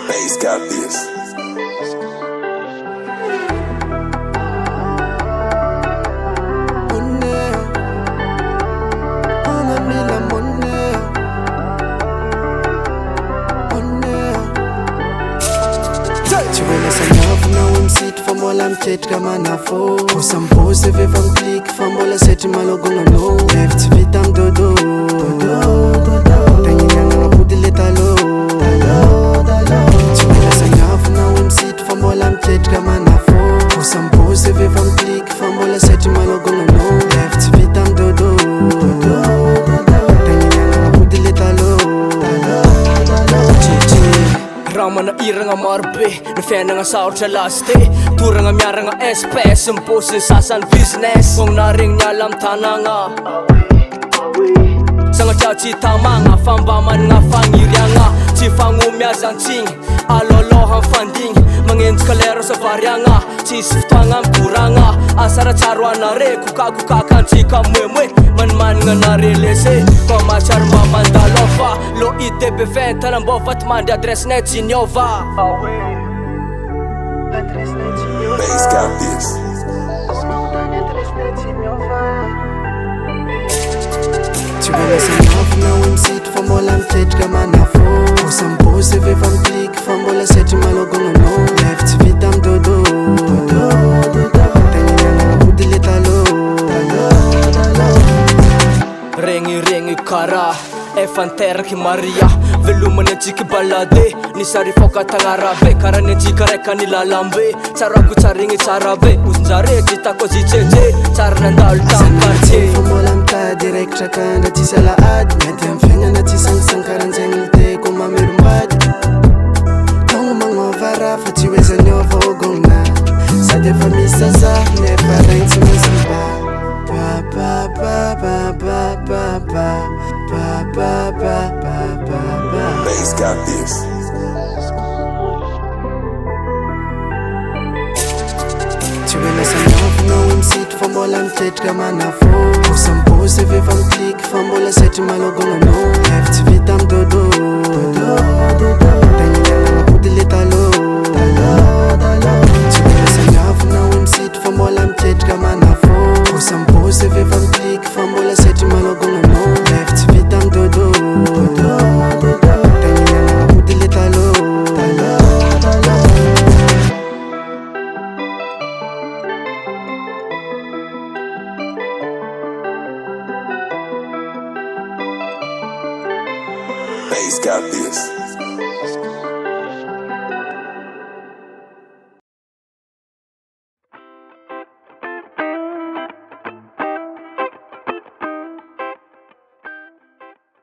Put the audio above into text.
Bass got this. Miketrika manafô Osambozy efa mikliky fa mbola setry malogogna no Lefy tsy vita amy dodo Tagniniagna apody le talô Tsy mila sagnafo na hoe misitry fa mbola miketrika manafô Osambozy efa mikliky fa mbola setry malogogna no Lefy tsy vita amy dodo Tagniniagna apody le talô Raha manahiragna marobe ny fiainagna sarotra lasite Toragna miaragna espèce mibôsy ny sasany business Fognona regny miala amy tanagna Sagnatria tsy tamagna fa mba managna fagniriagna Tsy fagnomiazan-tsigny alôlôha mifandigny Magnenjika lera sa variagna Tsisy fotoagna mikoragna Asaratsara hoanare kokakokaka-antsika moemoe Manimanagna nare lese Koa matsara mba mandalôfa Lo IDB 20 tanambô fa ty mandry adresinay tsy niova Bass got this. Tsy mila sagnafo na hoe misitry fa mbola miketrika manafô Osambozy efa mikliky fa mbola setry malogogna no Lefy tsy vita amy dodo Tagniniagna apody le talô Regny kara efa niteraky Maria Velomany antsika balade Nisary fôka tagnarabe Kara ny antsika raika nilalambe Tsarako tsarigny tsara be Ozinjare tsy tako azy tseje Tsara nandalo tamy quartier Fa mbola mitady raikitra kandra tsisy alaady Mety amy fiaignana tsy sangisankaranjegny liteko mamelombady Togno magnova raha fa tsy hoe zaniova ogogna Sady efa misy zaza nefa regny tsy misy mba Bass got this. Tsy mila sagnafo na hoe misitry fa mbola miketrika manafô Osambozy efa mikliky fa mbola setry malogogna no Lefy tsy vita amy dodo Tagniniagna apody le talô Tsy mila sagnafo na hoe misitry fa mbola miketrika manafô Osambozy efa mikliky fa mbola setry malogogna no Lefy tsy vita amy dodo Tagniniagna apody le talô Bass got this.